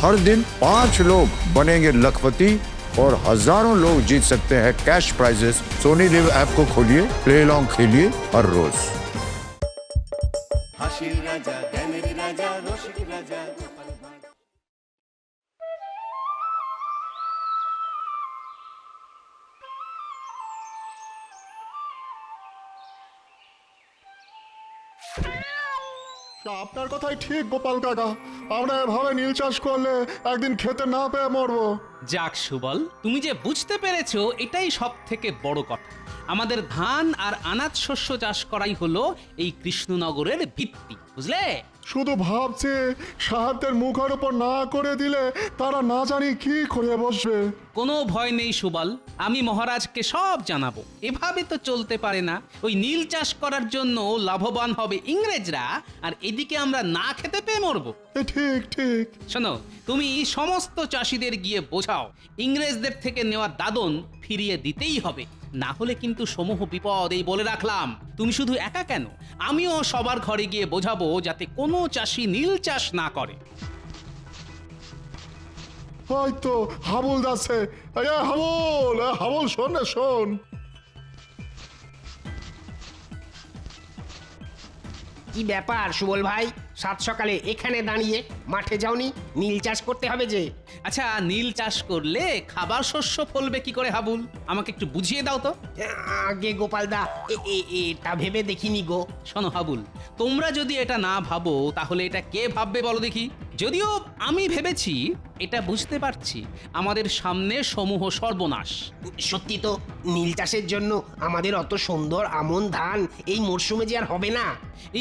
हर दिन 5 लोग बनेंगे लखपति और हजारों लोग जीत सकते हैं cash prizes. Sony LIV app को खोलिए, प्ले लॉन्ग खेलिए हर रोज। হাসির রাজা জ্ঞানের রাজা রসিক রাজা গোপাল ভাঁড়। আপনার কথাই ঠিক গোপাল কাকা, আমরা এভাবে নীল চাষ করলে একদিন খেতে না পেয়ে মরবো। যাক সুবল, তুমি যে বুঝতে পেরেছো এটাই সব থেকে বড় কথা। আমাদের ধান আর আনাজ শস্য চাষ করাই হলো এই কৃষ্ণনগরের ভিত্তি, বুঝলে? শুধু ভাবছে সাহায্যের মুখের উপর না করে দিলে তারা না জানি কি করে বসবে। কোনো ভয় নেই সুবল, আমি মহারাজকে সব জানাবো। এভাবে তো চলতে পারে না। ওই নীল চাষ করার জন্য লাভবান হবে ইংরেজরা, আর এদিকে আমরা না খেতে পেয়ে মরবো। ঠিক ঠিক। শোনো, তুমি সমস্ত চাষিদের গিয়ে বোঝাও ইংরেজদের থেকে নেওয়া দাদন ফিরিয়ে দিতেই হবে, না হলে কিন্তু সমূহ বিপদ। এই বলে রাখলাম, তুমি শুধু একা কেন, আমিও সবার ঘরে গিয়ে বোঝাবো যাতে কোনো চাষি নীল চাষ না করে। হয়তো হাবুল যাচ্ছে। হাবুল, হাবুল শোন না, শোন। কি ব্যাপার সুবল ভাই, সাত সকালে এখানে দাঁড়িয়ে মাঠে যাওনি? নীল চাষ করতে হবে যে। আচ্ছা, নীল চাষ করলে খাবার শস্য ফলবে কি করে হাবুল? আমাকে একটু বুঝিয়ে দাও তো। আগে গোপালদা, এটা ভেবে দেখিনি গো। শোনো হাবুল, তোমরা যদি এটা না ভাবো তাহলে এটা কে ভাববে বলো দেখি? যদিও আমি ভেবেছি, এটা বুঝতে পারছি আমাদের সামনে সমূহ সর্বনাশ। সত্যি তো, নীল চাষের জন্য আমাদের অত সুন্দর আমন ধান এই মরশুমে যে আর হবে না।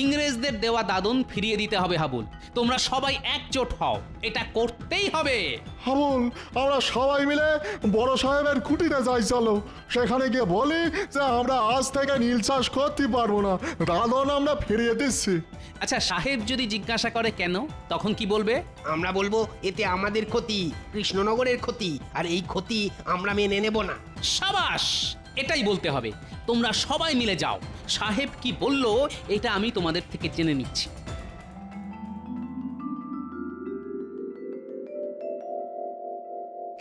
ইংরেজদের দেওয়া দাদন ফিরিয়ে দিতে হবে হাবুল। তোমরা সবাই একজোট হও, এটা করতেই হবে। হাবুল, আমরা সবাই মিলে বড় সাহেবের কুটিতে যাই, চলো। সেখানে গিয়ে বলি যে আমরা আজ থেকে নীল চাষ করতে পারবো না, দাদন আমরা ফিরিয়ে দিচ্ছি। আচ্ছা, সাহেব যদি জিজ্ঞাসা করে কেন, তখন কি বলবে? আমরা বলবো এতে আমাদের ক্ষতি, কৃষ্ণনগরের ক্ষতি, আর এই ক্ষতি আমরা মেনে নেব না। সাবাস, এটাই বলতে হবে। তোমরা সবাই মিলে যাও, সাহেব কি বললো এটা আমি তোমাদের থেকে জেনে নিচ্ছি।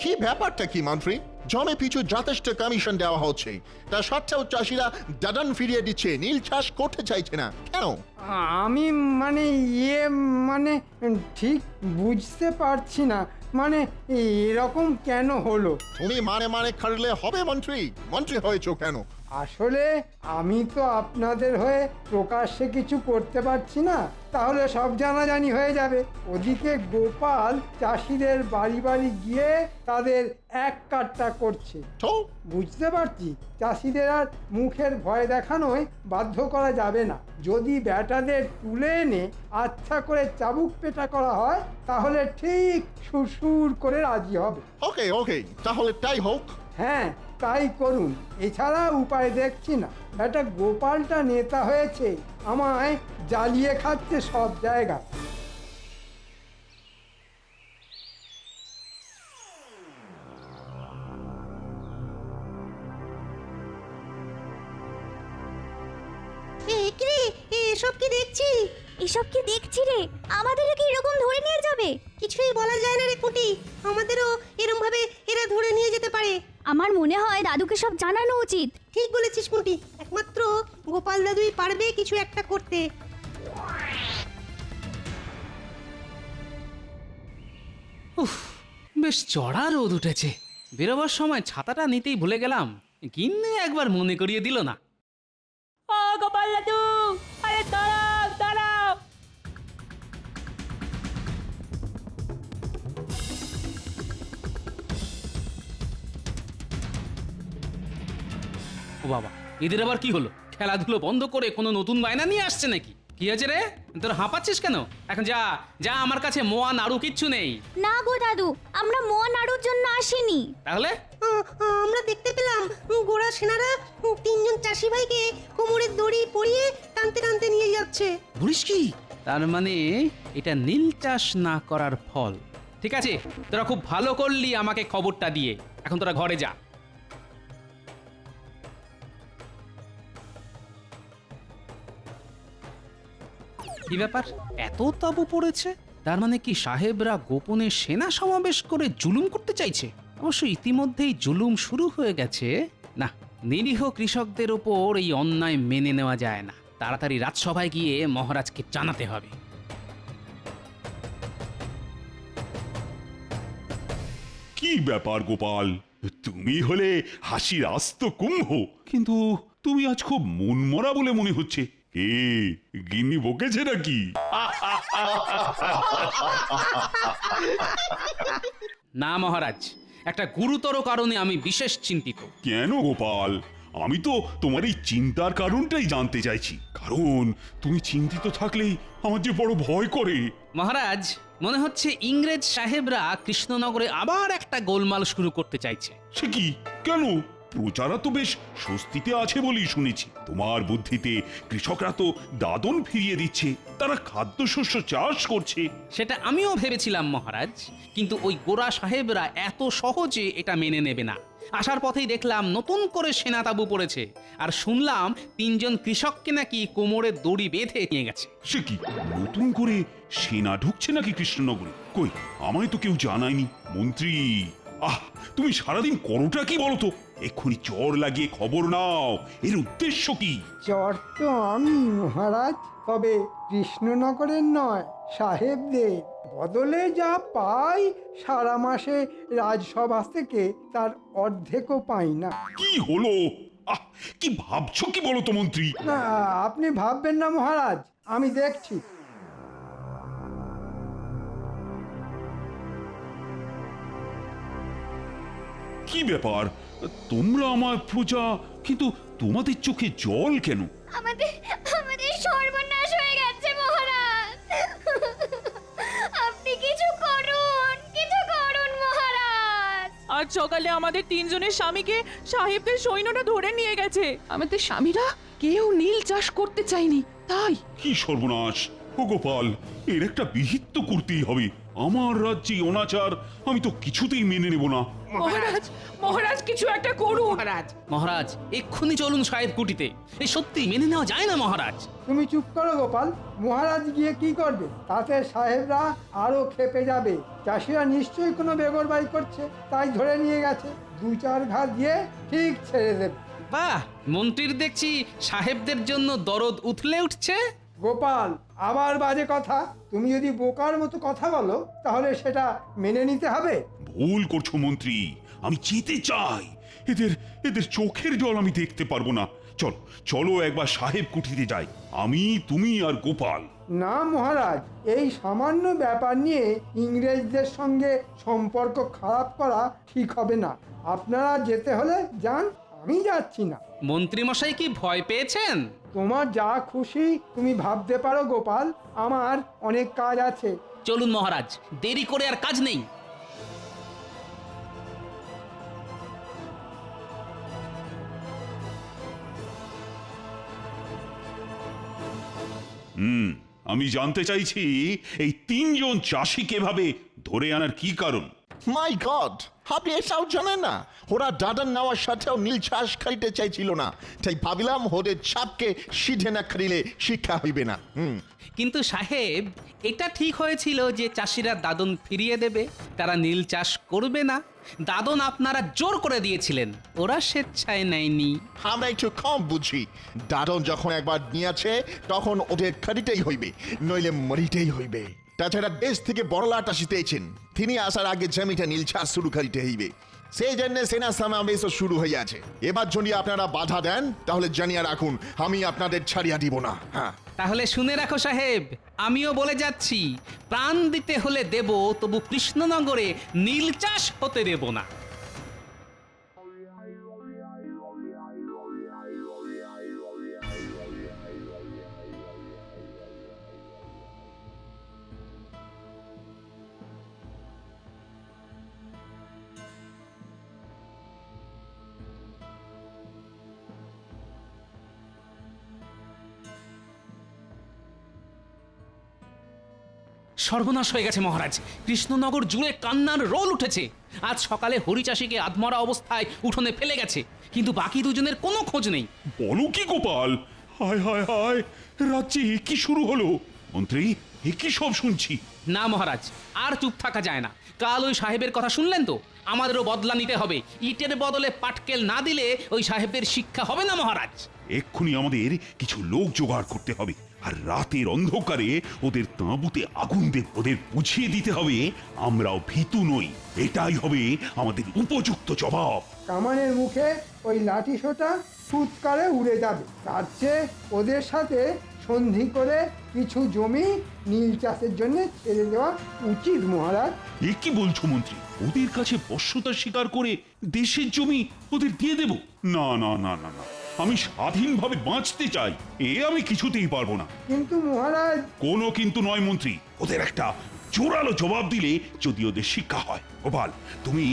কি ব্যাপারটা কি মন্ত্রী? জমে পিছু যথেষ্ট কমিশন দেওয়া হচ্ছে, তা সত্ত্বেও চাষিরা দাদন ফিরিয়ে দিচ্ছে, নীল চাষ করতে চাইছে না কেন? আমি মানে মানে ঠিক বুঝতে পারছি না, মানে এরকম কেন হলো। তুমি মানে খাটলে হবে মন্ত্রী? মন্ত্রী হয়েছো কেন? আসলে আমি তো আপনাদের হয়ে প্রকাশ্যে কিছু করতে পারছি না, তাহলে সব জানাজানি হয়ে যাবে। ওদিকে গোপাল চাষিদের বাড়ি বাড়ি গিয়ে তাদের এক কাট্টা করছে। তো বুঝতে পারছি চাষিদের আর মুখের ভয় দেখানোয় বাধ্য করা যাবে না। যদি ব্যাটাদের তুলে এনে আচ্ছা করে চাবুক পেটা করা হয় তাহলে ঠিক সুরসুর করে রাজি হবে। ওকে ওকে, তাহলে তাই হোক। হ্যাঁ, তাই করুন, এছাড়া উপায় দেখছি না। ব্যাটা গোপালটা নেতা হয়েছে, আমায় জ্বালিয়ে খাচ্ছে সব জায়গা। এসব কি দেখছি? এসব কি দেখছি রে? আমাদেরও কি এরকম ধরে নিয়ে যাবে? কিছুই বলা যায় না রে কুটি, আমাদেরও এরকম ভাবে এরা ধরে নিয়ে যেতে পারে। আমার মনে হয় দাদুকে সব জানানো উচিত। ঠিক বলেছিস কুটি, একমাত্র গোপাল দাদুই পারবে কিছু একটা করতে। উফ, বেশ চড়া রোদ উঠেছে। বেরোবার সময় ছাতাটা নিতেই ভুলে গেলাম, কিন্তু একবার মনে করিয়ে দিল না। ও গোপাল দাদু, আরে দাঁড়াও দাঁড়াও। ও বাবা, এদের আবার কি হলো? খেলাধুলো বন্ধ করে কোনো নতুন বায়না নিয়ে আসছে নাকি? কি হয়েছে রে, তোর হাঁপাচ্ছিস কেন? এখন যা যা, আমার কাছে মোয়া নাড়ু কিচ্ছু নেই। না গো দাদু, আমরা মোয়া নাড়ুর জন্য আসিনি। তাহলে আমরা দেখতে পেলাম গোড়া সেনারা তিনজন চাষি ভাইকে কোমরের দড়ি পরিয়ে টানতে টানতে নিয়ে যাচ্ছে। বলিস কি? তার মানে এটা নীল চাষ না করার ফল। ঠিক আছে, তোরা খুব ভালো করলি আমাকে খবরটা দিয়ে। এখন তোরা ঘরে যা। কি ব্যাপার, এত তাবু পড়েছে? তার মানে কি সাহেবরা গোপনে সেনা সমাবেশ করে জুলুম করতে চাইছে? অবশ্য ইতিমধ্যেই জুলুম শুরু হয়ে গেছে। না, নিরীহ কৃষকদের ওপর এই অন্যায় মেনে নেওয়া যায় না। তাড়াতাড়ি রাজসভায় গিয়ে মহারাজকে জানাতে হবে। কি ব্যাপার গোপাল, তুমি হলে হাসির আস্ত কুম্ভ, কিন্তু তুমি আজ খুব মনমরা বলে মনে হচ্ছে। কে গিন্নি বকেছে নাকি? না মহারাজ, একটা গুরুতর কারণে আমি বিশেষ চিন্তিত। কেন গোপাল? আমি তো তোমার এই চিন্তার কারণটাই জানতে চাইছি। কারণ তুমি চিন্তিত থাকলেই আমার যে বড় ভয় করে। মহারাজ, মনে হচ্ছে ইংরেজ সাহেবরা কৃষ্ণনগরে আবার একটা গোলমাল শুরু করতে চাইছে। সে কি? কেন? প্রজারা তো বেশ স্বস্তিতে আছে বলেই শুনেছি। তোমার বুদ্ধিতে কৃষকরা তো দাদন ফিরিয়ে দিচ্ছে, তারা খাদ্যশস্য চাষ করছে। সেটা আমিও ভেবেছিলাম মহারাজ, কিন্তু ওই গোরা সাহেবরা এত সহজে এটা মেনে নেবে না। আসার পথেই দেখলাম নতুন করে সেনা তাবু পড়েছে, আর শুনলাম 3 জন কৃষককে নাকি কোমরে দড়ি বেঁধে নিয়ে গেছে। সে কি? নতুন করে সেনা ঢুকছে নাকি কৃষ্ণনগরে? কই, আমায় তো কেউ জানায়নি। মন্ত্রী, তুমি সারাদিন করোটা কি বলো তো? এক্ষুনি চর লাগিয়ে খবর নাও, এর উদ্দেশ্য কি? চর তো আমি মহারাজ, তবে কৃষ্ণনগরের নয়, সাহেবদের। বদলে যা পাই সারা মাসে রাজসভা থেকে তার অর্ধেকও পাই না। কি হলো? কি ভাবছো কি বলো তো মন্ত্রী? না, আপনি ভাববেন না মহারাজ, আমি দেখছি। কি ব্যাপার, তোমরা আমার প্রজা, কিন্তু তোমাদের চোখে জল কেন? আমাদের সর্বনাশ হয়ে গেছে মহারাজ। আপনি কিছু করুন মহারাজ। আজ সকালে আমাদের 3 জনের স্বামীকে সাহেবদের সৈন্যরা ধরে নিয়ে গেছে। আমাদের স্বামীরা কেউ নীল চাষ করতে চায়নি, তাই। কি সর্বনাশ! ও গোপাল, এর একটা বিহিত তো করতেই হবে। আমার রাজ্যে অনাচার আমি তো কিছুতেই মেনে নেব না। মহারাজ কিছু একটা করুন। মহারাজ, এক্ষুনি চলুন সাহেব কুটিতে। এই সত্যি মেনে নেওয়া যায় না মহারাজ। তুমি চুপ করো গোপাল, মহারাজ গিয়ে কি করবে? তাতে সাহেবরা আরো ক্ষেপে যাবে। চাষিরা নিশ্চয়ই কোনো বেগরবাই করছে, তাই ধরে নিয়ে গেছে। 2-4 ঘা দিয়ে ঠিক ছেড়ে দেবে। বাহ, মন্ত্রীর দেখছি সাহেবদের জন্য দরদ উথলে উঠছে। গোপাল, আবার বাজে কথা। তুমি যদি বোকার মতো কথা বলো তাহলে সেটা মেনে নিতে হবে। ভুল করছো মন্ত্রী, আমি যেতে চাই। এদের চোখের জল আমি দেখতে পারবো না। চলো চলো একবার সাহেব কুঠিতে যাই, আমি, তুমি আর গোপাল। না মহারাজ, এই সামান্য ব্যাপার নিয়ে ইংরেজদের সঙ্গে সম্পর্ক খারাপ করা ঠিক হবে না। আপনারা যেতে হলে যান, আমি যাচ্ছি না। মন্ত্রী মশাই কি ভয় পেয়েছেন? তোমার যা খুশি তুমি ভাবতে পারো গোপাল, আমার অনেক কাজ আছে। চলুন মহারাজ, দেরি করে আর কাজ নেই। আমি জানতে চাইছি এই 3 জন চাষিকে এভাবে ধরে আনার কি কারণ? মাই গড, আপনি এসব জানেন না? ওরা দাদন নেওয়ার সাথেও নীল চাষ খাইতে চাইছিল না, তাই ভাবিলাম ওদের চাপকে সিধে না খাইলে শিক্ষা হইবে না। কিন্তু সাহেব, এটা ঠিক হয়েছিল যে চাষিরা দাদন ফিরিয়ে দেবে, তারা নীল চাষ করবে না। দাদন আপনারা জোর করে দিয়েছিলেন, ওরা স্বেচ্ছায় নেয়নি। আমরা একটু কম বুঝি। দাদন যখন একবার নিয়েছে তখন ওদের খাইতেই হইবে, নইলে মরিতেই হইবে। তাছাড়া দেশ থেকে বড়লাট আসিতেছেন, তিনি আসার আগে জমিটা নীল চাষ শুরু করিতে হইবে। সেই জন্য সেনা সমাবেশও শুরু হয়ে আছে। এবার যদি আপনারা বাধা দেন তাহলে জানিয়ে রাখুন, আমি আপনাদের ছাড়িয়া দিব না। হ্যাঁ, তাহলে শুনে রাখো সাহেব, আমিও বলে যাচ্ছি, প্রাণ দিতে হলে দেব, তবু কৃষ্ণনগরে নীল চাষ হতে দেব না। সর্বনাশ হয়ে গেছে মহারাজ, কৃষ্ণনগর জুড়ে কান্নার রোল উঠেছে। আজ সকালে হরিচাষীকে আধমরা অবস্থায় উঠোনে ফেলে গেছে, কিন্তু বাকি 2 জনের কোনো খোঁজ নেই। বলো কি গোপাল? হায় হায় হায়, রাজ্যে কি শুরু হলো? মন্ত্রী, এ কি সব শুনছি? না মহারাজ, আর চুপ থাকা যায় না। কাল ওই সাহেবের কথা শুনলেন তো, আমাদেরও বদলা নিতে হবে। ইটের বদলে পাটকেল না দিলে ওই সাহেবদের শিক্ষা হবে না মহারাজ। এক্ষুনি আমাদের কিছু লোক জোগাড় করতে হবে, আর রাতের অন্ধকারে ওদের তাঁবুতে আগুন দেব, ওদের বুঝিয়ে দিতে হবে আমরাও ভীতু নই। এটাই হবে আমাদের উপযুক্ত জবাব। কামানের মুখে ওই লাঠি সোটা ফুৎকারে উড়ে যাবে। তার চেয়ে ওদের সাথে সন্ধি করে কিছু জমি নীল চাষের জন্য ছেড়ে দেওয়া উচিত মহারাজ। এ কি বলছো মন্ত্রী? ওদের কাছে বশ্যতা স্বীকার করে দেশের জমি ওদের দিয়ে দেব? না না না না না, আমি স্বাধীনভাবে বাঁচতে চাই, এ আমি কিছুতেই পারবো না। কিন্তু মহারাজ। কোনো কিন্তু নয় মন্ত্রী, ওদের একটা জোরালো জবাব দিলে যদি ওদের শিক্ষা হয়। গোপাল, তুমি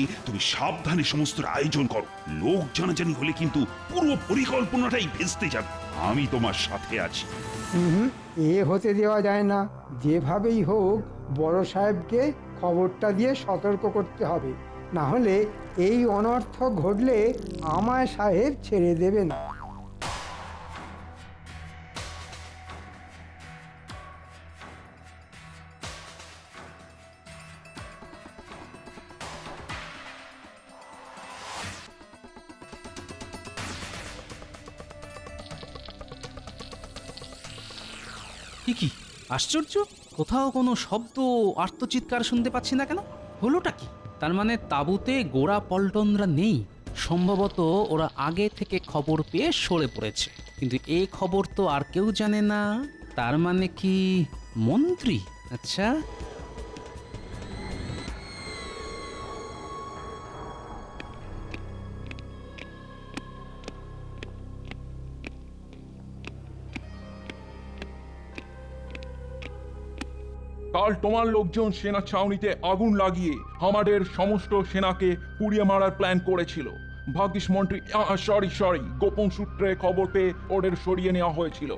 সাবধানে সমস্ত আয়োজন করো। লোক জানাজানি হলে কিন্তু পুরো পরিকল্পনাটাই ভেস্তে যাবে। আমি তোমার সাথে আছি। এ হতে দেওয়া যায় না। যেভাবেই হোক বড় সাহেবকে খবরটা দিয়ে সতর্ক করতে হবে, না হলে এই অনর্থ ঘটলে আমায় সাহেব ছেড়ে দেবে না। কি আশ্চর্য, কোথাও কোনো শব্দ আর্তচিৎকার শুনতে পাচ্ছি না কেন? হলোটা কি? তার মানে তাঁবুতে গোড়া পল্টনরা নেই। সম্ভবত ওরা আগে থেকে খবর পেয়ে সরে পড়েছে, কিন্তু এই খবর তো আর কেউ জানে না। তার মানে কি মন্ত্রী? আচ্ছা, কাল তোমার লোকজন সেনা ছাউনিতে আগুন লাগিয়ে আমাদের সমস্ত সেনাকে পুড়িয়ে মারার প্ল্যান করেছিল। ভাগ্যিস মন্ত্রী সরি গোপন সূত্রে খবর পেয়ে ওদের সরিয়ে নেওয়া হয়েছিল।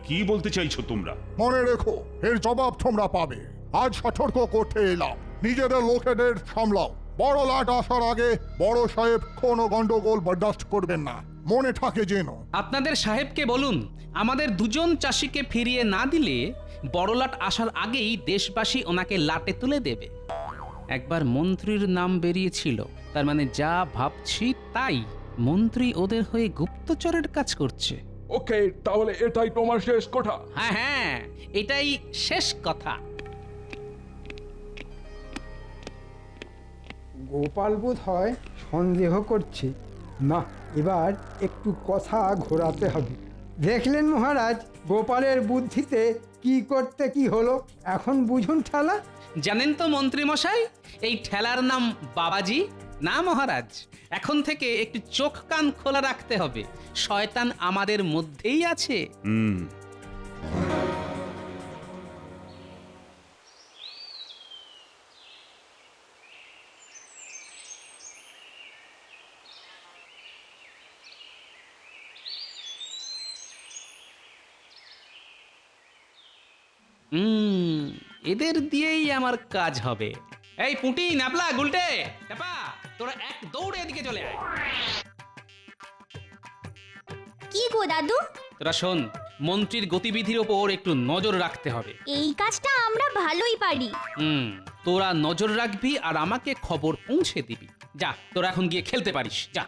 কি বলতে চাইছো তোমরা? মনে রেখো, এর জবাব তোমরা পাবে। আজ সতর্ক করতে এলাম, নিজেদের লোকেদের সামলাও। বড় লাট আসার আগে বড় সাহেব কোনো গন্ডগোল বরদাস্ত করবেন না, মনে থাকে যেন। আপনাদের সাহেবকে বলুন আমাদের দুজন চাষিকে ফিরিয়ে না দিলে বড়লাট আসার আগেই দেশবাসী ওনাকে লাটে তুলে দেবে। একবার মন্ত্রীর নাম বেরিয়েছিল, তার মানে যা ভাবছি তাই। মন্ত্রী ওদের হয়ে গুপ্তচরের কাজ করছে। ওকে, তাহলে এটাই তোমার শেষ কথা? হ্যাঁ, এটাই শেষ কথা। গোপাল বোধ হয় সন্দেহ করছে। না, এবার একটু কথা ঘোরাতে হবে। দেখলেন মহারাজ, গোপালের বুদ্ধিতে কি করতে কি হলো। এখন বুঝুন ঠেলা। জানেন তো মন্ত্রী মশাই, এই ঠেলার নাম বাবাজি। না মহারাজ, এখন থেকে একটু চোখ কান খোলা রাখতে হবে। শয়তান আমাদের মধ্যেই আছে। এদের দিয়েই আমার কাজ হবে। এই পুঁটি, নাপলা, গুলটে, টাপা, তোরা এক দৌড়ে এদিকে চলে আয়। কি গো দাদু? তোরা শোন, মন্ত্রীর গতিবিধির ওপর একটু নজর রাখতে হবে। এই কাজটা আমরা ভালোই পারি। তোরা নজর রাখবি আর আমাকে খবর পৌঁছে দিবি। যা, তোরা এখন গিয়ে খেলতে পারিস, যা।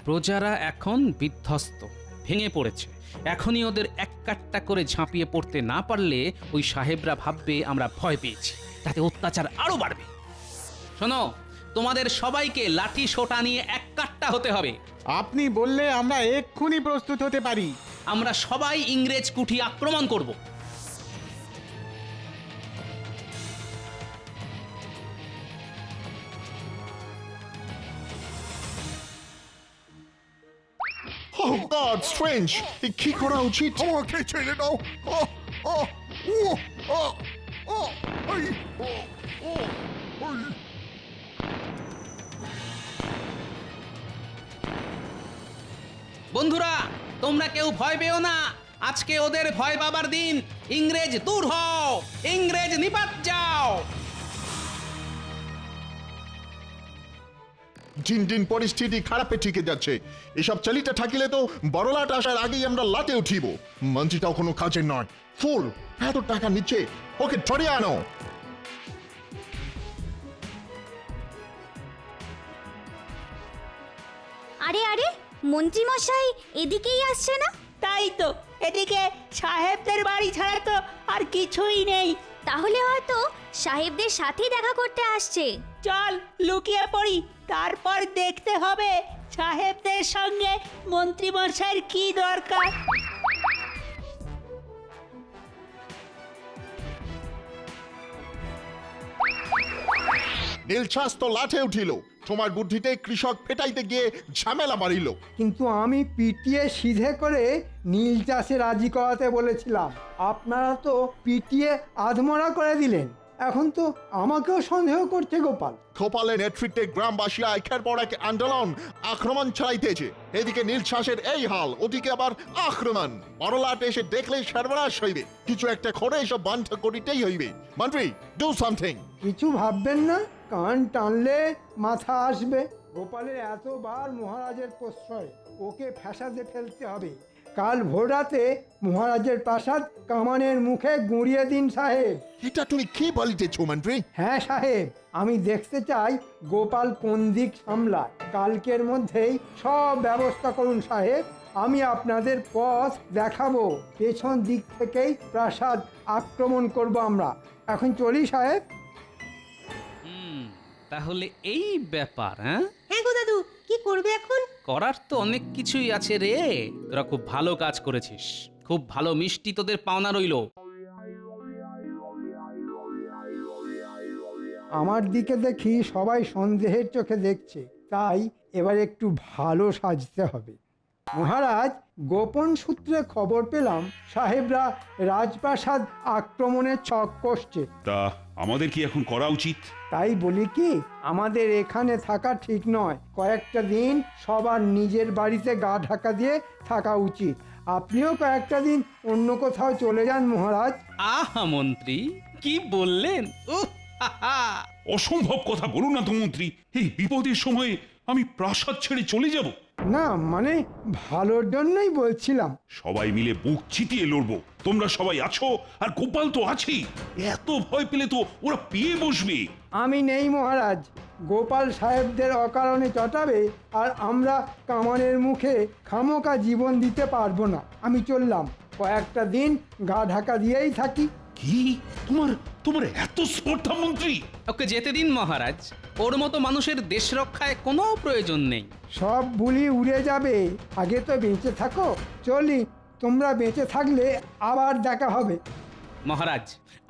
প্রজারা এখন বিধ্বস্ত, ভেঙে পড়েছে। এখনই ওদের এক কাট্টা করে ঝাঁপিয়ে পড়তে না পারলে ওই সাহেবরা ভাববে আমরা ভয় পেয়েছি, তাতে অত্যাচার আরো বাড়বে। শোনো, তোমাদের সবাইকে লাঠি সোটা নিয়ে এক কাট্টা হতে হবে। আপনি বললে আমরা এক্ষুনি প্রস্তুত হতে পারি। আমরা সবাই ইংরেজ কুঠি আক্রমণ করব। Oh God, strange! কি করা উচিত? আমাকে ছেড়ে দাও। বন্ধুরা, তোমরা কেউ ভয় পেও না। আজকে ওদের ভয় পাবার দিন। ইংরেজ দূর হও, ইংরেজ নিপাত যাও। দিন দিন পরিস্থিতি খারাপে ঠিকে যাচ্ছে। এসব চালিতে থাকিলে তো বড়লাট আসার আগেই আমরা লাটে উঠিব। মন্ত্রীটাও কোনো কাজের নয়, ফুল এত টাকা নিচ্ছে, ওকে ধরে আনো। আরে আরে মন্ত্রী মশাই এদিকেই আসছে না? তাই তো, এদিকে সাহেবদের বাড়ি ছাড়া তো আর কিছুই নেই। তাহলে হয়তো সাহেবদের সাথেই দেখা করতে আসছে। চল লুকিয়ে পড়ি, তারপর দেখতে হবে সাহেবদের সঙ্গে মন্ত্রী মশাইয়ের কি দরকার। নীলছাস তো লাঠে উঠিল, তোমার বুদ্ধিতে কৃষক ফেটাইতে গিয়ে ঝামেলা বাড়িল। কিন্তু আমি পিটিয়ে সিধে করে নীল চাষে রাজি করাতে বলেছিলাম, আপনারা তো পিটিয়ে আধমরা করে দিলেন। এখন তো আমাকেও সন্দেহ করছে গোপাল। গোপালের নেতৃত্বে গ্রামবাসীরা একের পর এক আন্দোলন আক্রমণ চালাইতেছে। এদিকে নীলছাসের এই হাল, ওদিকে আবার আক্রমণ। বড়লাট এসে দেখলে সর্বনাশ হইবে, কিছু একটা করে এসব বন্ধ করিতেই হইবে। মন্ত্রী, ডু সামথিং। কিছু ভাববেন না, কান টানলে মাথা আসবে। গোপালের এতবার মহারাজের প্রশ্রয়, ওকে ফ্যাসাদে ফেলতে হবে। কাল ভোররাতে মহারাজের প্রাসাদ কামানের মুখে গুঁড়িয়ে দিন সাহেব। এটা তুমি কি বলিতেছ মন্ত্রী? হ্যাঁ সাহেব, আমি দেখতে চাই গোপাল কোন দিক সামলায়। কালকের মধ্যেই সব ব্যবস্থা করুন সাহেব, আমি আপনাদের পথ দেখাবো। পেছন দিক থেকেই প্রাসাদ আক্রমণ করব আমরা। এখন চলি সাহেব। তাহলে এই ব্যাপার, হ্যাঁ? হ্যাঁ গো দাদু, কি করবে এখন? করার তো অনেক কিছুই আছে রে। তোরা খুব ভালো কাজ করেছিস, খুব ভালো মিষ্টি তোদের পাওনা রইলো। আমার দিকে দেখি সবাই সন্দেহের চোখে দেখছে, তাই এবার একটু ভালো সাজতে হবে। মহারাজ, গোপন সূত্রে খবর পেলাম সাহেবরা রাজপ্রাসাদ আক্রমণের ছক কষছে। তা আমাদের কি এখন করা উচিত? তাই বলি কি, আমাদের এখানে থাকা ঠিক নয়। কয়েকটা দিন সবার নিজের বাড়িতে গা ঢাকা দিয়ে থাকা উচিত। আপনিও কয়েকটা দিন অন্য কোথাও চলে যান মহারাজ। আহা মন্ত্রী, কি বললেন! অসম্ভব কথা বলুন না তো মন্ত্রী। এই বিপদের সময়ে আমি প্রাসাদ ছেড়ে চলে যাব? না মানে ভালোর জন্যই বলছিলাম। সবাই মিলে বুক চিতিয়ে লড়বো। তোমরা সবাই আছো, আর গোপাল তো আছেই। এত ভয় পেলে তো ওরা পেয়ে বসবে। আমি নেই মহারাজ, গোপাল সাহেবদের অকারণে চটাবে, আর আমরা কামানের মুখে খামোকা জীবন দিতে পারবো না। আমি চললাম, কয়েকটা দিন গা ঢাকা দিয়েই থাকি। কি তোমার তোমার এত স্পর্ধা মন্ত্রী? ওকে যেতে দিন মহারাজ, ওর মতো মানুষের দেশ রক্ষায় কোনো প্রয়োজন নেই। সব ভুলি উড়ে যাবে, আগে তো বেঁচে থাকো। চলি, তোমরা বেঁচে থাকলে আবার দেখা হবে। মহারাজ,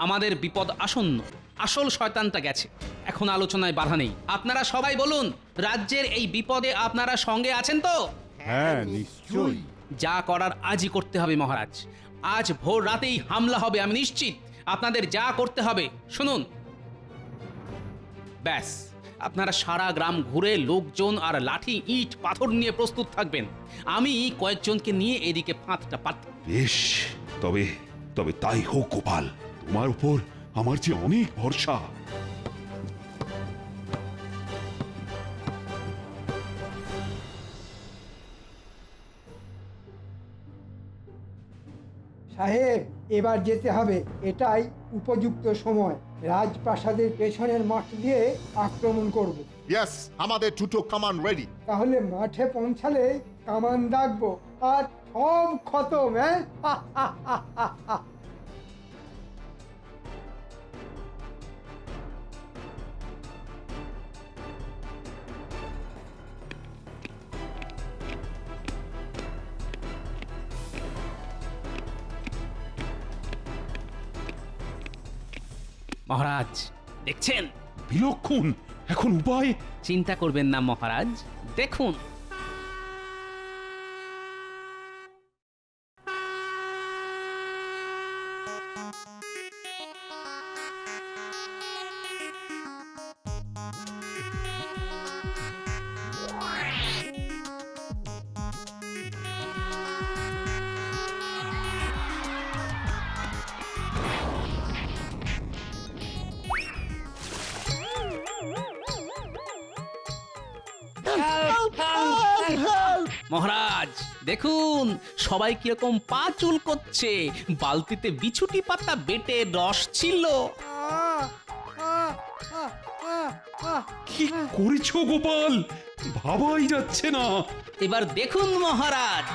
আমাদের বিপদ আসন্ন। আসল শয়তানটা গেছে, এখন আলোচনায় বাধা নেই। আপনারা সবাই বলুন, রাজ্যের এই বিপদে আপনারা সঙ্গে আছেন তো? হ্যাঁ নিশ্চয়ই। যা করার আজই করতে হবে মহারাজ। আজ ভোর রাতেই হামলা হবে, আমি নিশ্চিত। আপনাদের যা করতে হবে শুনুন। ব্যাস, আপনারা সারা গ্রাম ঘুরে লোকজন আর লাঠি ইট পাথর নিয়ে প্রস্তুত থাকবেন। আমি কয়েকজনকে নিয়ে এদিকে ফাঁদটা পাত। বেশ, তবে তবে তাই হোক গোপাল। তোমার উপর আমার যে অনেক ভরসা। সাহেব, এবার যেতে হবে, এটাই উপযুক্ত সময়। রাজপ্রাসাদের পেছনের মাঠ দিয়ে আক্রমণ করব। ইয়েস, আমাদের দুটো কামান রেডি। তাহলে মাঠে পৌঁছালে কামান দাগবো, আর সব খতম। হ্যাঁ মহারাজ দেখছেন? বিলক্ষণ। এখন উপায়? চিন্তা করবেন না মহারাজ, দেখুন। মহারাজ দেখুন সবাই কিরকম পা চুল করছে, বালতিতে বিছুটি পাতা বেটে রস ছিল। কি করেছো গোপাল, ভাবাই যাচ্ছে না। এবার দেখুন মহারাজ।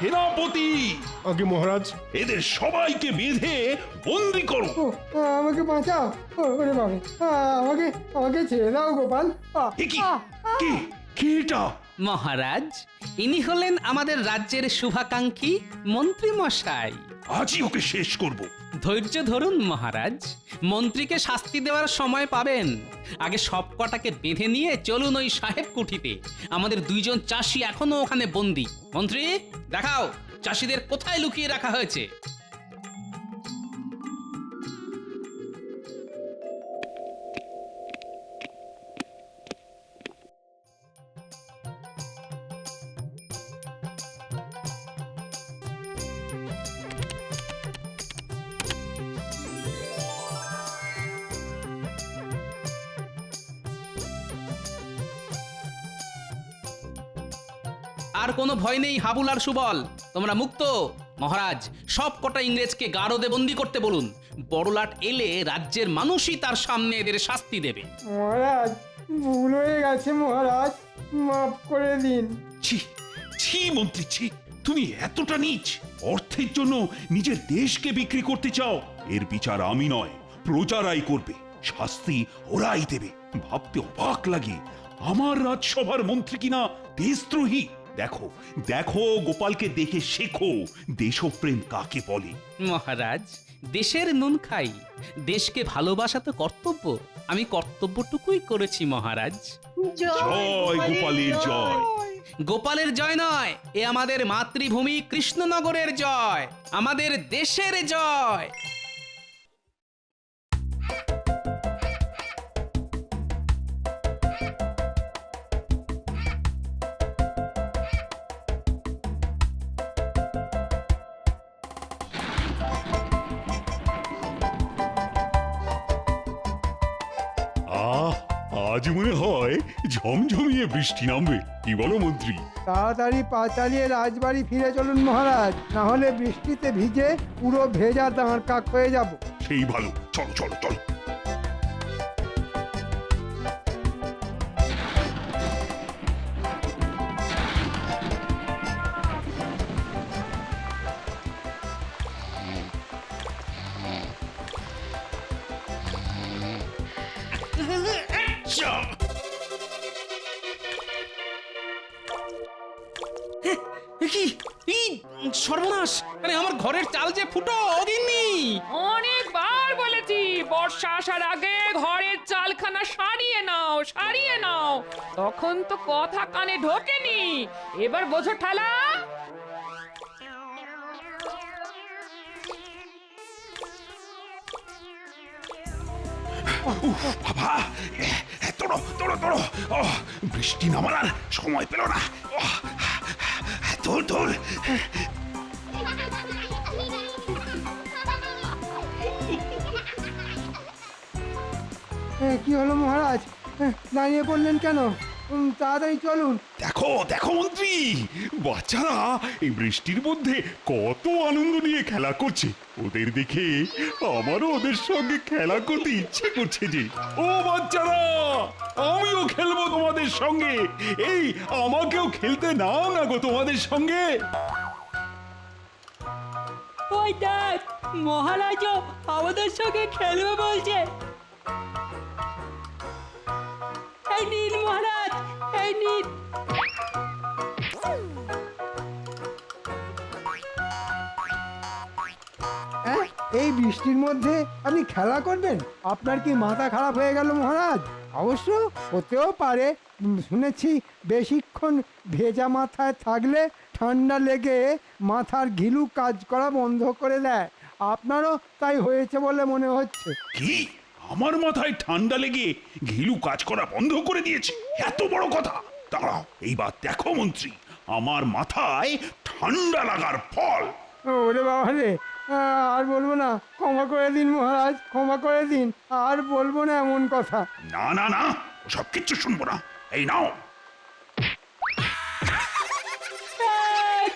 সেনাপতি, আগে মহারাজ, এদের সবাইকে বেঁধে বন্দি করো। আমাকে বাঁচাও, ওরে বাবা, আমাকে আমাকে ছেড়ে দাও গোপাল। এ কি? কে কে এটা? মহারাজ ইনি হলেন আমাদের রাজ্যের শুভাকাঙ্ক্ষী মন্ত্রী মশাই। আজই ওকে শেষ করব। ধৈর্য ধরুন মহারাজ, মন্ত্রীকে শাস্তি দেওয়ার সময় পাবেন। আগে সব কটাকে বেঁধে নিয়ে চলুন ওই সাহেব কুঠিতে। আমাদের দুইজন চাষি এখনো ওখানে বন্দী। মন্ত্রী দেখাও চাষিদের কোথায় লুকিয়ে রাখা হয়েছে। আর কোনো ভয় নেই হাবুল আর সুবল, তোমরা মুক্ত। মহারাজ সব কটা ইংরেজকে গারদে বন্দি করতে বলুন। বড়লাট এলে রাজ্যের মানুষই তার সামনে এদের শাস্তি দেবে। মহারাজ ভুল হয়ে গেছে মহারাজ, মাফ করে দিন। ছি ছি মন্ত্রী, ছি, তুমি এতটা নীচ! অর্থের জন্য নিজের দেশকে বিক্রি করতে চাও? এর বিচার আমি নয়, প্রজারাই করবে, শাস্তি ওরাই দেবে। ভাবতে অবাক লাগে, আমার রাজসভার মন্ত্রী কিনা দেশদ্রোহী। দেখো দেখো, গোপালকে দেখে শেখো দেশপ্রেম কাকে বলে। মহারাজ দেশের নুন খাই, দেশকে ভালোবাসা তো কর্তব্য। আমি কর্তব্যটুকুই করেছি মহারাজ। জয় গোপালের জয়। গোপালের জয় নয়, এ আমাদের মাতৃভূমি কৃষ্ণনগরের জয়, আমাদের দেশের জয়। আজ মনে হয় ঝমঝমিয়ে বৃষ্টি নামবে, কি বলো মন্ত্রী? তাড়াতাড়ি পা চালিয়ে রাজবাড়ি ফিরে চলুন মহারাজ, না হলে বৃষ্টিতে ভিজে পুরো ভেজা দাঁড় কাক হয়ে যাব। সেই ভালো, চলো চলো চলো। কি সর্বনাশ! আরে আমার ঘরের চাল যে ফুটো অগিন্নি। অনেকবার বলেছি বর্ষা আসার আগে ঘরের চালখানা সারিয়ে নাও, সারিয়ে নাও। তখন তো কথা কানে ঢোকেনি, এবার বোঝো ঠালা। বাবা, তোড়ো তোড়ো তোড়ো, বৃষ্টি নামার আর সময় পেল না। দৌড় দৌড়। কি হলো মহারাজ, দাঁড়িয়ে পড়লেন কেন? তাড়াতাড়ি চলুন। দেখো দেখো মন্ত্রী, বাচ্চারা এই বৃষ্টির মধ্যে কত আনন্দ নিয়ে খেলা করছে। ওদের দেখে আমারও ওদের সঙ্গে খেলা করতে ইচ্ছে করছে যে। ও বাচ্চারা, আমিও খেলবো তোমাদের সঙ্গে। এই আমাকেও খেলতে নাও না গো তোমাদের সঙ্গে। ওই দেখ, মহারাজও আমাদের সঙ্গে খেলবে বলছে। এই নিন মহারাজ, এই নিন। এই বৃষ্টির মধ্যে আপনি খেলা করবেন? আপনার কি মাথা খারাপ হয়ে গেল মহারাজ? অবশ্য হতেও পারে, শুনেছি বেশিক্ষণ ভেজা মাথায় থাকলে ঠান্ডা লেগে মাথার ঘিলু কাজ করা বন্ধ করে দেয়। আপনারও তাই হয়েছে বলে মনে হচ্ছে। কি? আমার মাথায় ঠান্ডা লেগে ঘিলু কাজ করা বন্ধ করে দিয়েছে? এত বড় কথা! দাঁড়াও, এইবার দেখো মন্ত্রী, আমার মাথায় ঠান্ডা লাগার ফল। ওরে বাবা রে, আর বলবো না, ক্ষমা করে দিন মহারাজ, ক্ষমা করে দিন, আর বলবো না এমন কথা। না না না, সব কিচ্ছু শুনবো না। এই নাও।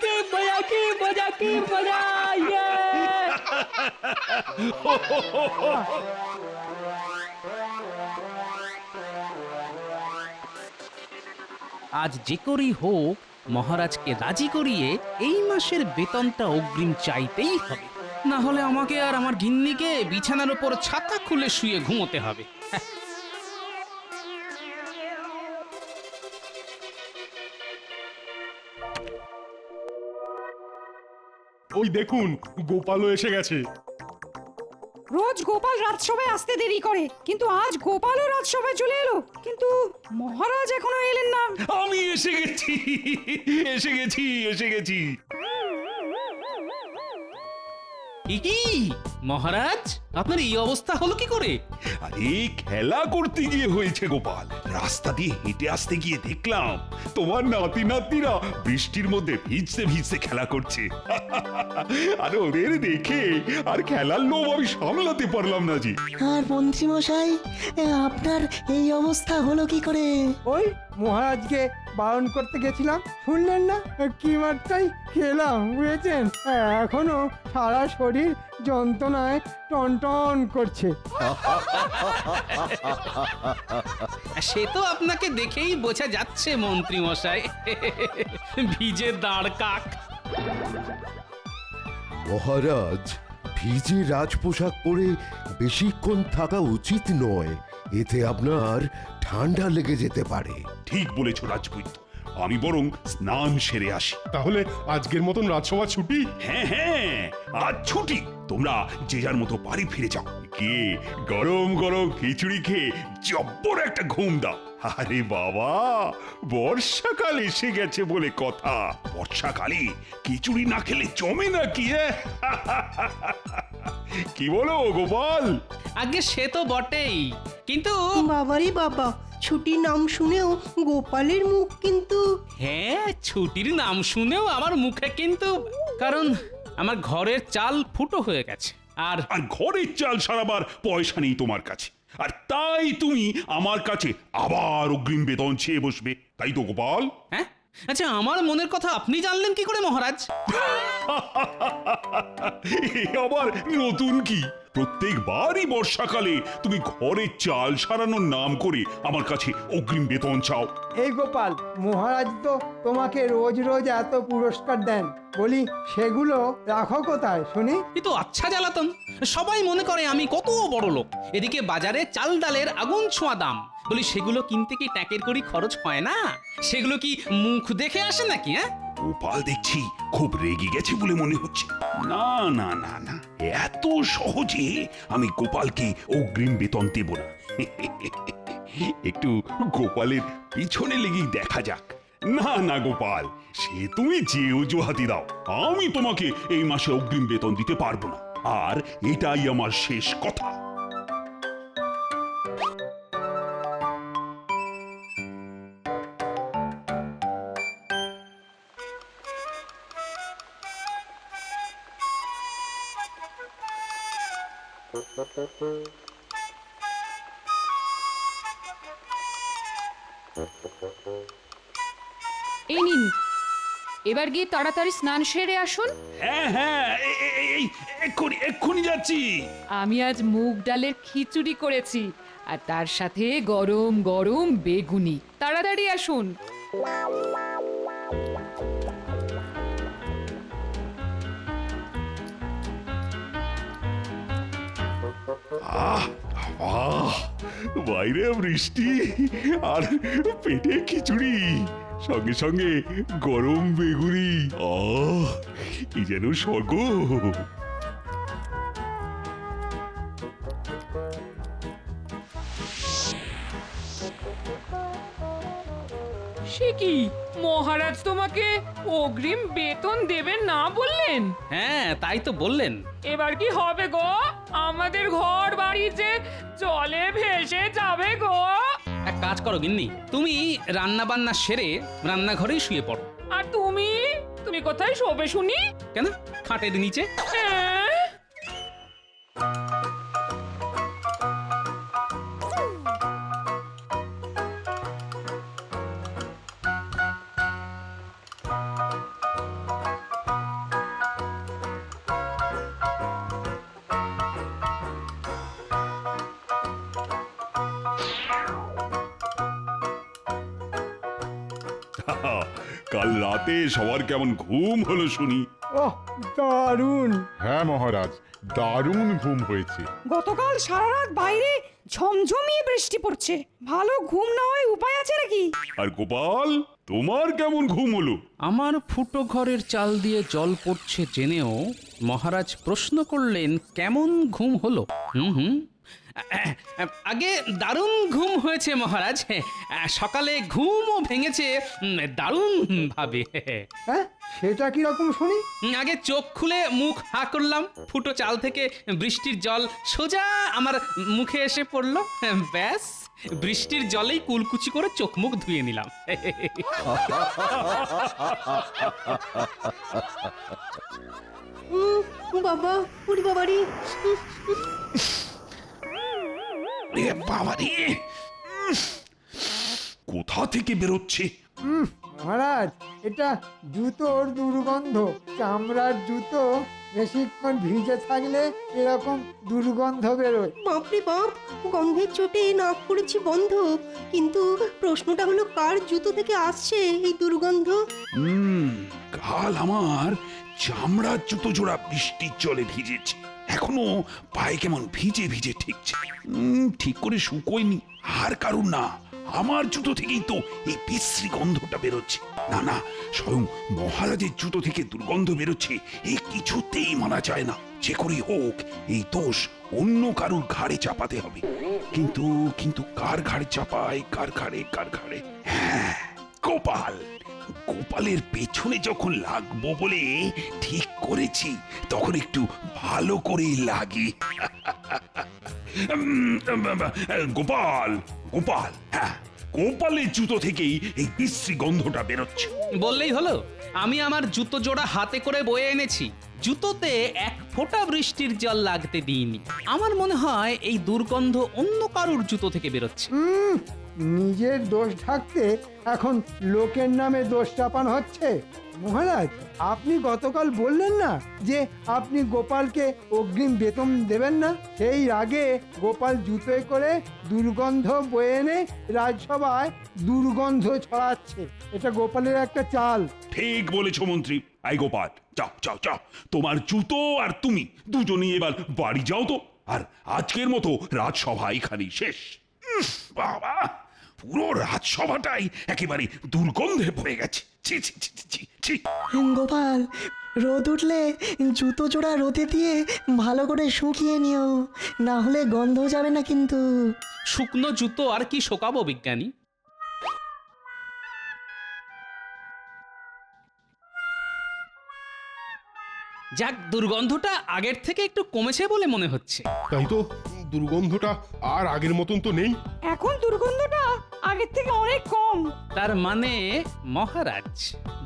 কি মজা, কি মজা, কি মজা! ইয়ে! আজ যে করেই হোক মহারাজকে রাজি করিয়ে এই মাসের বেতনটা অগ্রিম চাইতেই হবে, না হলে আমাকে আর আমার গিন্নিকে বিছানার উপর ছাতা খুলে শুয়ে ঘুমোতে হবে। ওই দেখুন, গোপালও এসে গেছে। রোজ গোপাল রাজসভায় আসতে দেরি করে, কিন্তু আজ গোপালও রাজসভায় চলে এলো, কিন্তু মহারাজ এখনো এলেন না। আমি এসে গেছি, এসে গেছি, এসে গেছি। কি মহারাজ, আপনার এই অবস্থা হলো কি করে? আরে খেলা করতে গিয়ে হয়েছে গোপাল। রাস্তা দিয়ে হেঁটে আসতে গিয়ে দেখলাম তোমার নাতি নাতনিরা বৃষ্টির মধ্যে ভিজতে ভিজতে খেলা করছে। আর ওদের দেখে আর খেলার লোভ আমি সামলাতে পারলাম না জি। আর মন্ত্রী মশাই, আপনার এই অবস্থা হলো কি করে? ওই মহারাজকে বারণ করতে গেছিলাম, শুনলেন না? কি মারটাই খেলাম, বুঝেছেন? এখনো সারা শরীর যন্ত্রণায় টনটন করছে। সে তো আপনাকে দেখেই বোঝা যাচ্ছে মন্ত্রী মশাই, ভিজে দাঁড় কাক। মহারাজ, ভিজে রাজপোশাক পরে বেশিক্ষণ থাকা উচিত নয়, এতে আপনার ঠান্ডা লেগে যেতে পারে। ঠিক বলেছ রাজপুত, আমি বরং স্নান সেরে আসি। তাহলে আজকের মতন রাজসভা ছুটি? হ্যাঁ হ্যাঁ, আজ ছুটি। তোমরা যে যার মতো বাড়ি ফিরে যাও। কে গরম গরম খিচুড়ি খেয়ে জব্বর একটা ঘুম দাও। আরে বাবা, বর্ষাকাল এসে গেছে বলে কথা। বর্ষাকালে খিচুড়ি না খেলে জমে নাকি? কি বলো গোপাল? আগে সে তো বটেই, কিন্তু বাবারই বাবা, ছুটির নাম শুনেও গোপালের মুখ কিন্তু। হ্যাঁ, ছুটির নাম শুনেও আমার মুখে কিন্তু, কারণ আমার ঘরের চাল ফুটো হয়ে গেছে। আর ঘরের চাল সারাবার পয়সা নেই তোমার কাছে, আর তাই তুমি আমার কাছে আবার অগ্রিম বেতন চেয়ে বসবে, তাই তো গোপাল? হ্যাঁ, আচ্ছা, আমার মনের কথা আপনি জানলেন কি করে মহারাজ? আবার নতুন কি? প্রত্যেকবারই বর্ষাকালে তুমি ঘরের চাল সারানোর নাম করে আমার কাছে অগ্রিম বেতন চাও। এই গোপাল, মহারাজ তো তোমাকে রোজ রোজ এত পুরস্কার দেন, বলি সেগুলো রাখো কোথায় শুনি? এ তো আচ্ছা জ্বালাতন, সবাই মনে করে আমি কত বড় লোক। এদিকে বাজারে চাল ডালের আগুন ছোঁয়া দাম, বলি সেগুলো কিনতে কি ট্যাকের করি খরচ হয় না? সেগুলো কি মুখ দেখে আসে নাকি? হ্যাঁ, গোপাল দেখছি খুব রেগে গেছে বলে মনে হচ্ছে। না না না না, এত সহজে আমি গোপালকে অগ্রিম বেতন দেব না। একটু গোপালের পিছনে লেগেই দেখা যাক। না না গোপাল, সে তুমি যে অজুহাতি দাও, আমি তোমাকে এই মাসে অগ্রিম বেতন দিতে পারবো না, আর এটাই আমার শেষ কথা। এই নিন, এবার গিয়ে তাড়াতাড়ি স্নান সেরে আসুন। হ্যাঁ হ্যাঁ, এক্ষুনি এক্ষুনি যাচ্ছি। আমি আজ মুগ ডালের খিচুড়ি করেছি, আর তার সাথে গরম গরম বেগুনি। তাড়াতাড়ি আসুন। বাইরে বৃষ্টি আর পেটে খিচুড়ি, সঙ্গে সঙ্গে গরম বেগুনি, কি যেন স্বর্গ। সে কি, মহারাজ তোমাকে অগ্রিম বেতন দেবেন না বললেন? হ্যাঁ, তাই তো বললেন। এবার কি হবে গো? আমাদের ঘর বাড়ি যে জলে ভেসে যাবে গো। এক কাজ করো গিন্নি, তুমি রান্না বান্না সেরে রান্নাঘরেই শুয়ে পড়ো। আর তুমি? তুমি কোথায় শোবে শুনি? কেন খাটের নিচে? হ্যাঁ? কাল রাতে সবার কেমন ঘুম হলো শুনি? ওহ দারুণ! হ্যাঁ মহারাজ, দারুণ ঘুম হয়েছে। গতকাল সারা রাত বাইরে ঝমঝমিয়ে বৃষ্টি পড়ছে, ভালো ঘুম না হয় উপায় আছে নাকি? আর গোপাল, তোমার কেমন ঘুম হলো? আমার ফুটো ঘরের চাল দিয়ে জল পড়ছে জেনেও মহারাজ প্রশ্ন করলেন কেমন ঘুম হলো। হুম আগে দারুণ ঘুম হয়েছে মহারাজ। সকালে ঘুমও ভেঙেছে দারুণ ভাবে। হ্যাঁ, সেটা কি রকম শুনি? আগে চোখ খুলে মুখ হা করলাম, ফুটো চাল থেকে বৃষ্টির জল সোজা আমার মুখে এসে পড়লো। ব্যাস, বৃষ্টির জলেই কুলকুচি করে চোখ মুখ ধুয়ে নিলাম। বাবা, উড়ি বাবারি! বাবারে, কোথা থেকে বেরোচ্ছে? মহারাজ, এটা জুতোর দুর্গন্ধ। চামড়ার জুতো বেশিক্ষণ ভিজে থাকলে এরকম দুর্গন্ধ বেরোয়। বাপরে বাপ, গন্ধের চোটে নাক করেছি বন্ধ। কিন্তু প্রশ্নটা হলো, কার জুতো থেকে আসছে এই দুর্গন্ধ? কাল আমার চামড়ার জুতো জোড়া বৃষ্টির জলে ভিজেছে, এখনো পায়ে কেমন ভিজে ভিজে ঠেকছে। ঠিক করে শুকোয়নি। আর কারণ না, আমার জুতো থেকেই তো এই বিশ্রী গন্ধটা বেরোচ্ছে। না না, স্বয়ং মহারাজের জুতো থেকে দুর্গন্ধ বেরোচ্ছে, এই কিছুতেই মানা যায় না। যে করেই হোক এই দোষ অন্য কারুর ঘাড়ে চাপাতে হবে। কিন্তু কিন্তু কার ঘাড়ে চাপায়, কার ঘাড়ে? হ্যাঁ, গোপাল। গোপালের পেছনে যখন লাগবো বলে ঠিক করেছি, তখন একটু ভালো করে লাগি। গোপাল, হ্যাঁ, গোপালের জুতো থেকেই এই বিশ্রী গন্ধটা বেরোচ্ছে। বললেই হলো, আমি আমার জুতো জোড়া হাতে করে বয়ে এনেছি। জুতোতে এক ফোঁটা বৃষ্টির জল লাগতে দিইনি। আমার মনে হয় এই দুর্গন্ধ অন্য কারুর জুতো থেকে বেরোচ্ছে। নিজের দোষ ঢাকতে এখন লোকের নামে দোষ চাপানো হচ্ছে। মহারাজ, আপনি গতকাল বললেন না যে আপনি গোপালকে অগ্রিম বেতন দেবেন না? সেই আগে গোপাল জুতোয় করে দুর্গন্ধ বয়ে এনে রাজসভায় দুর্গন্ধ ছড়াচ্ছে। এটা গোপালের একটা চাল। ঠিক বলেছ মন্ত্রী। আই গোপাল, যাও, তোমার জুতো আর তুমি দুজনেই এবার বাড়ি যাও তো। আর আজকের মতো রাজসভা এখানেই শেষ। বাবা, পুরো রাজসভাটাই একেবারে দুর্গন্ধে ভরে গেছে। ছি ছি ছি ছি ছি। গোপাল, রোদ উঠলে জুতো জোড়া রোদে দিয়ে ভালো করে শুকিয়ে নিও, না হলে গন্ধ যাবে না কিন্তু। শুকনো জুতো আর কি শোকাবো বিজ্ঞানী? যাক, দুর্গন্ধটা আগের থেকে একটু কমেছে বলে মনে হচ্ছে। তাই তো, দুর্গন্ধটা আর আগের মতন তো নেই। এখন দুর্গন্ধটা আগের থেকে অনেক কম। তার মানে মহারাজ,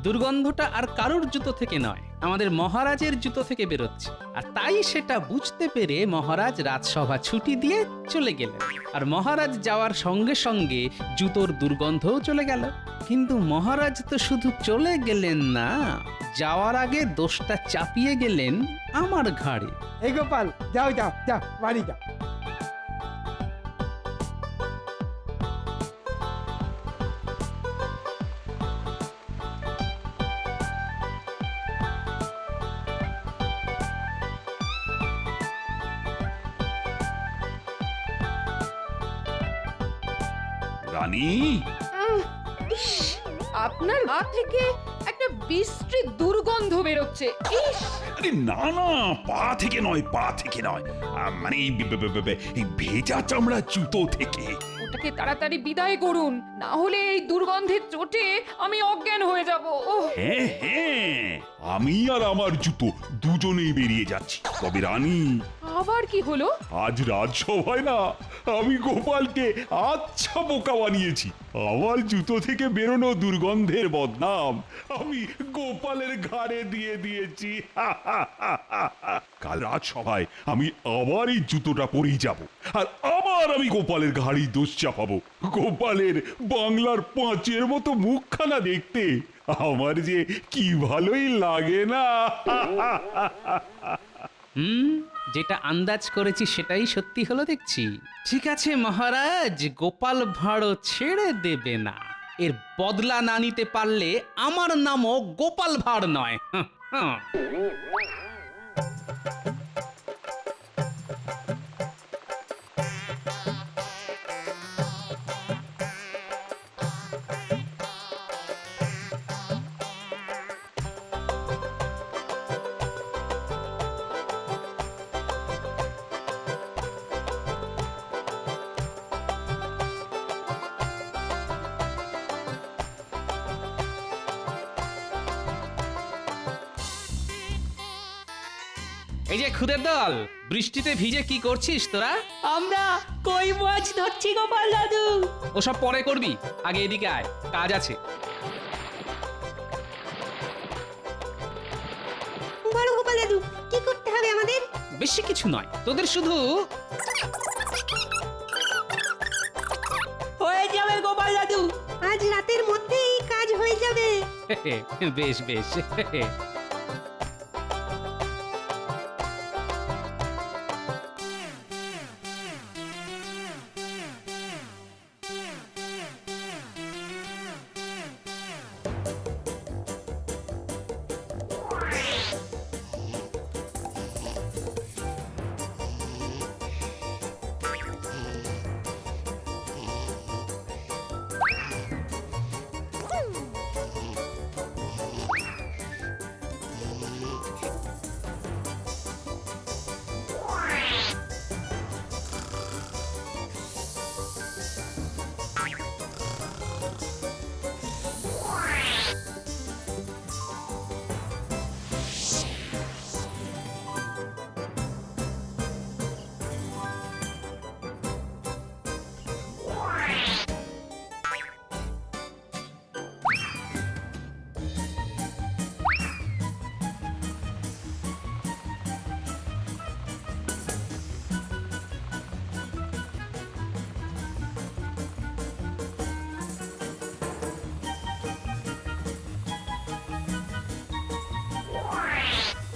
দুর্গন্ধটা আর কারুর জুতো থেকে নয়, আমাদের মহারাজের জুতো থেকে বেরোচ্ছে। আর তাই সেটা বুঝতে পেরে মহারাজ রাজসভা ছুটি দিয়ে চলে গেলেন। আর মহারাজ যাওয়ার সঙ্গে সঙ্গে জুতোর দুর্গন্ধও চলে গেল। কিন্তু মহারাজ তো শুধু চলে গেলেন না, যাওয়ার আগে দোষটা চাপিয়ে গেলেন আমার ঘাড়ে। এই গোপাল, যাও বাড়ি যাও। রানী, আপনার গা থেকে একটা বিশ্রী দুর্গন্ধ বেরোচ্ছে। ইস! আরে না না, পা থেকে নয়। মানে এই ভেজা চামড়া জুতো থেকে। ওটাকে তাড়াতাড়ি বিদায় করুন, না হলে এই দুর্গন্ধের চোটে আমি অজ্ঞান হয়ে যাব। হ্যাঁ, আমি আর আমার জুতো দুজনেই বেরিয়ে যাচ্ছি। তবে রানী, আবার কি হলো? আজ রাজসভায় না আমি গোপালকে আচ্ছা বোকা বানিয়েছি। আমার জুতো থেকে বেরোনো দুর্গন্ধের বদনাম আমি গোপালের ঘাড়ে দিয়ে দিয়েছি। কাল রাজসভায় আমি আবার এই জুতোটা পরেই যাব, আর আবার আমি গোপালের ঘাড়ি দোষ চাপাবো। গোপালের বাংলার পাঁচের মতো মুখখানা দেখতে আমার যে কি ভালোই লাগে না। যেটা আন্দাজ করেছি সেটাই সত্যি হলো দেখছি। ঠিক আছে মহারাজ, গোপাল ভাঁড়ও ছেড়ে দেবে না। এর বদলা না নিতে পারলে আমার নামও গোপাল ভাঁড় নয়। এই যে খুদের দল, বৃষ্টিতে ভিজে কি করছিস তোরা? আমরা কই মাছ ধরছি গোপাল দাদু। ওসব পরে করবি, আগে এদিকে আয়, কাজ আছে। বড় গোপাল দাদু, কি করতে হবে আমাদের? বেশি কিছু নয়, তোদের শুধু হয়ে যাবে গোপাল দাদু। আজ রাতের মধ্যেই কাজ হয়ে যাবে। বেশ বেশ।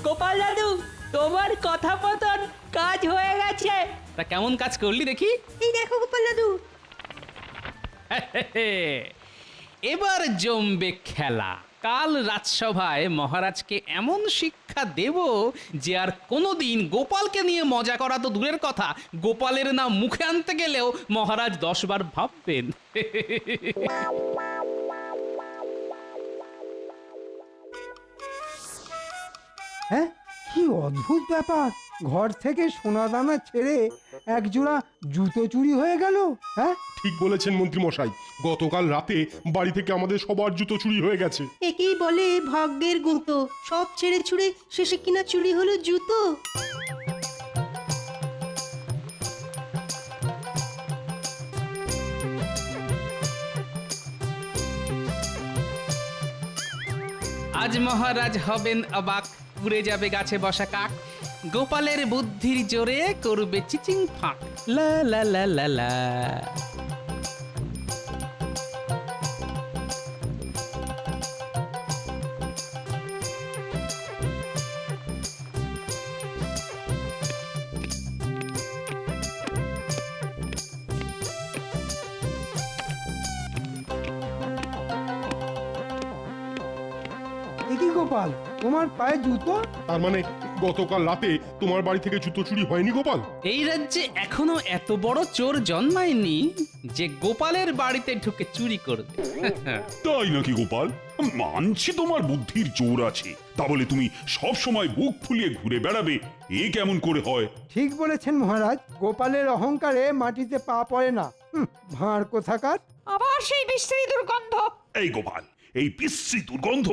গোপাল দাদু, তোমার কথা মতন কাজ হয়ে গেছে। তা কেমন কাজ করলি দেখি? এই দেখো গোপাল দাদু। এবার জমবে খেলা। কাল রাজসভায় মহারাজকে এমন শিক্ষা দেব যে আর কোনোদিন গোপালকে নিয়ে মজা করা তো দূরের কথা, গোপালের নাম মুখে আনতে গেলেও মহারাজ 10 বার ভাববেন। হ্যাঁ, কি অদ্ভুত ব্যাপার! ঘর থেকে সোনা দানা ছেড়ে একজোড়া জুতো চুরি হয়ে গেল। হ্যাঁ, ঠিক বলেছেন মন্ত্রী মশাই, গতকাল রাতে বাড়ি থেকে আমাদের সবার জুতো চুরি হয়ে গেছে। একেই বলে ভাগ্যের গুঁতো। সব ছেড়ে ছুড়ে শেষে কিনা চুরি হলো জুতো। আজ মহারাজ হবেন অবাক, উড়ে যাবে গাছে বসা কাক, গোপালের বুদ্ধির জোরে করবে চিচিং ফাঁক। লা লা লা লা লা। কি গোপাল, তোমার পায়ে জুতো? তার মানে গতকাল রাতে তোমার বাড়ি থেকে জুতো চুরি হয়নি গোপাল? এই রাজ্যে এখনো এত বড় চোর জন্মায়নি যে গোপালের বাড়িতে ঢুকে চুরি করবে। তাই নাকি গোপাল? মানছি তোমার বুদ্ধির জোর আছে, তা বলে তুমি সব সময় বুক ফুলিয়ে ঘুরে বেড়াবে, এ কেমন করে হয়? ঠিক বলেছেন মহারাজ, গোপালের অহংকারে মাটিতে পা পড়ে না। ভাঁড় কোথাকার! আবার সেই বিশ্রী দুর্গন্ধ। এই গোপাল, এই বিশ্রী দুর্গন্ধ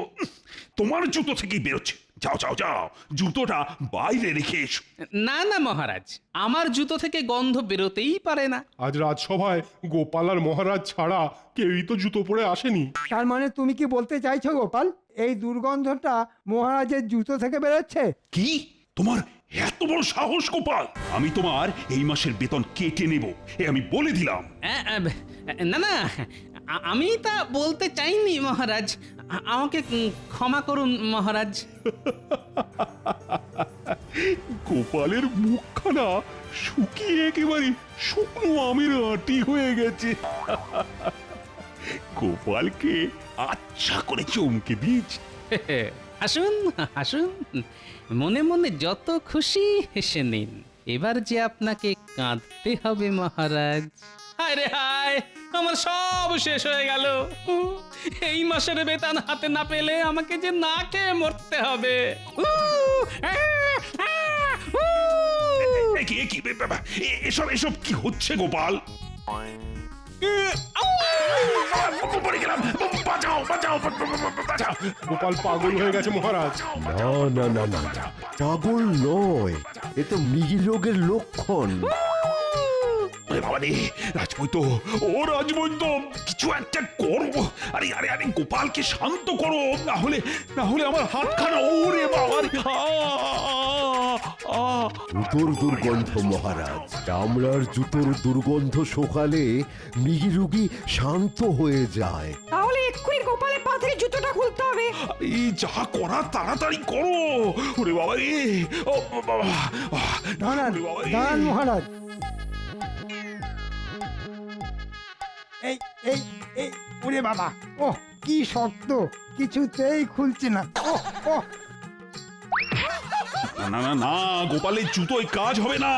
তোমার জুতো থেকেই বেরোচ্ছে। যাও যাও যাও, জুতোটা বাইরে রেখে এসো। না না মহারাজ, আমার জুতো থেকে গন্ধ বেরোতেই পারে না। আজ রাজসভায় গোপাল আর মহারাজ ছাড়া কেউই তো জুতো পরে আসেনি। তার মানে তুমি কি বলতে চাইছো গোপাল, এই দুর্গন্ধটা মহারাজের জুতো থেকে বেরোচ্ছে? কি তোমার এত বড় সাহস গোপাল? আমি তোমার এই মাসের বেতন কেটে নেব, এ আমি বলে দিলাম। না না, আমি তা বলতে চাইনি মহারাজ, আমাকে ক্ষমা করুন মহারাজ। গোপালের মুখখানা শুকিয়ে একেবারে শুকনো আমের আটি হয়ে গেছে। গোপালকে আচ্ছা করে চমকে দিয়েছি। আসুন আসুন, মনে মনে যত খুশি হেসে নিন। এবার যে আপনাকে কাঁদতে হবে মহারাজ। হায় রে হায়, আমার সব শেষ হয়ে গেল। এই মাসের বেতন হাতে না পেলে আমাকে যে না খেয়ে মরতে হবে। এসব এসব কি হচ্ছে গোপাল? গোপাল পাগল হয়ে গেছে মহারাজ। না না না না না, পাগল নয়, এ তো মৃগী রোগের লক্ষণ। রাজবৈদ্য, ও রাজবৈদ্য, কিছু একটা করো। আরে আরে আরে, গোপালকে শান্ত করো, না হলে আমার হাতখানা, ওরে বাবা। জুতোর দুর্গন্ধ মহারাজ, চামড়ার জুতোর দুর্গন্ধ শোকালে মৃগী রোগী শান্ত হয়ে যায়। তাহলে এক্ষুনি গোপালের পা থেকে জুতোটা খুলতে হবে। এই যা করা তাড়াতাড়ি করো। ওরে বাবা রে, ও বাবা। দাঁড়ান মহারাজ, এই এই এই ওরে বাবা, ওহ কি শক্ত, কিছুতেই খুলছে না। ওহ না না না, গোপালের জুতোয় কাজ হবে না।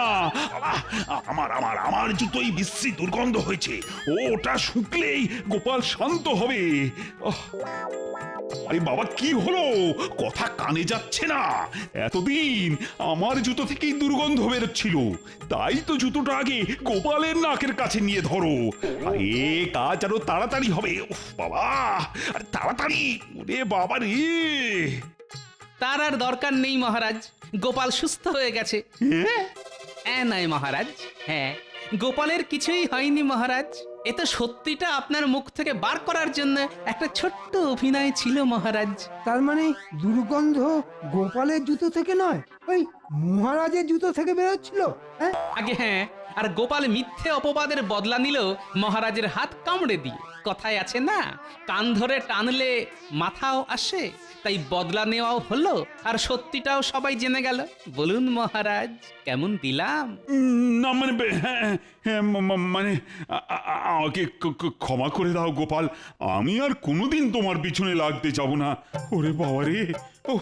আমার জুতোই বিশ্রী দুর্গন্ধ হয়েছে, ওটা শুকলেই গোপাল শান্ত হবে। আরে বাবা, কি হলো? কথা কানে যাচ্ছে না। এতদিন আমার জুতো থেকেই দুর্গন্ধ বেরোচ্ছিল, তাই তো জুতোটা আগে গোপালের নাকের কাছে নিয়ে ধরো। আরে কাজ আরো তাড়াতাড়ি হবে। উফ বাবা, আরে তাড়াতাড়ি, ওরে বাবা রে। তার আর দরকার নেই মহারাজ, গোপাল সুস্থ হয়ে গেছে। হ্যাঁ নয় মহারাজ, হ্যাঁ, গোপালের কিছুই হয়নি মহারাজ। এ তো সত্যিটা আপনার মুখ থেকে বার করার জন্য একটা ছোট্ট অভিনয় ছিল মহারাজ। তার মানে দুর্গন্ধ গোপালের জুতো থেকে নয়, ওই মহারাজের জুতো থেকে বেরোচ্ছিল। আগে হ্যাঁ, আর গোপাল মিথ্যে অপবাদের বদলা নিল মহারাজের হাত কামড়ে দিয়ে। কথায় আছে না, কান ধরে টানলে মাথাও আসে, তাই বদলা নেওয়াও হলো, আর সত্যিটাও সবাই জেনে গেল। বলুন মহারাজ, কেমন দিলাম? না মানে, মানে আমাকে ক্ষমা করে দাও গোপাল, আমি আর কোনোদিন তোমার পিছনে লাগতে যাব না। ওরে বাবা রে, ও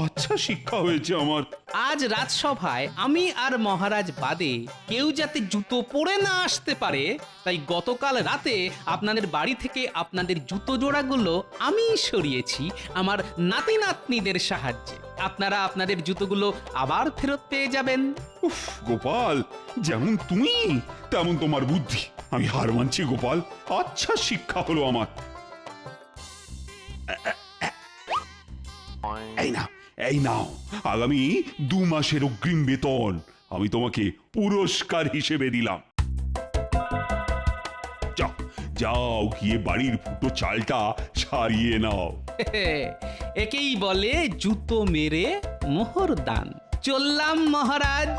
আচ্ছা শিক্ষা হয়েছে আমার। আজ রাজসভায় আমি আর মহারাজ বাদে কেউ যাতে জুতো পরে না আসতে পারে, তাই গতকাল রাতে আপনাদের বাড়ি থেকে আপনাদের জুতো জোড়াগুলো আমি সরিয়েছি আমার নাতি নাতনিদের সাহায্যে। আপনারা আপনাদের জুতোগুলো আবার ফেরত পেয়ে যাবেন। উফ গোপাল, যেমন তুমি তেমন তোমার বুদ্ধি। আমি হার মানছি গোপাল, আচ্ছা শিক্ষা হলো আমার। এই নাও আগামী 2 মাসের অগ্রিম বেতন আমি তোমাকে পুরস্কার হিসেবে দিলাম। যাও যাও, গিয়ে বাড়ির ফুটো চালটা সারিয়ে নাও। একেই বলে জুতো মেরে মোহর দান। চললাম মহারাজ।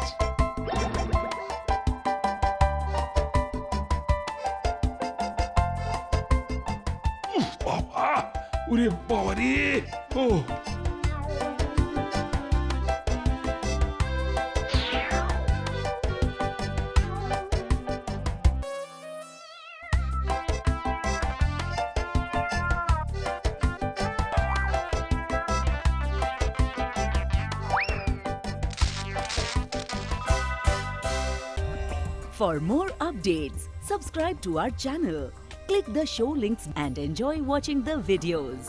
বাবা, ওরে বাবা রে, ও For more updates, subscribe to our channel, click the show links and enjoy watching the videos.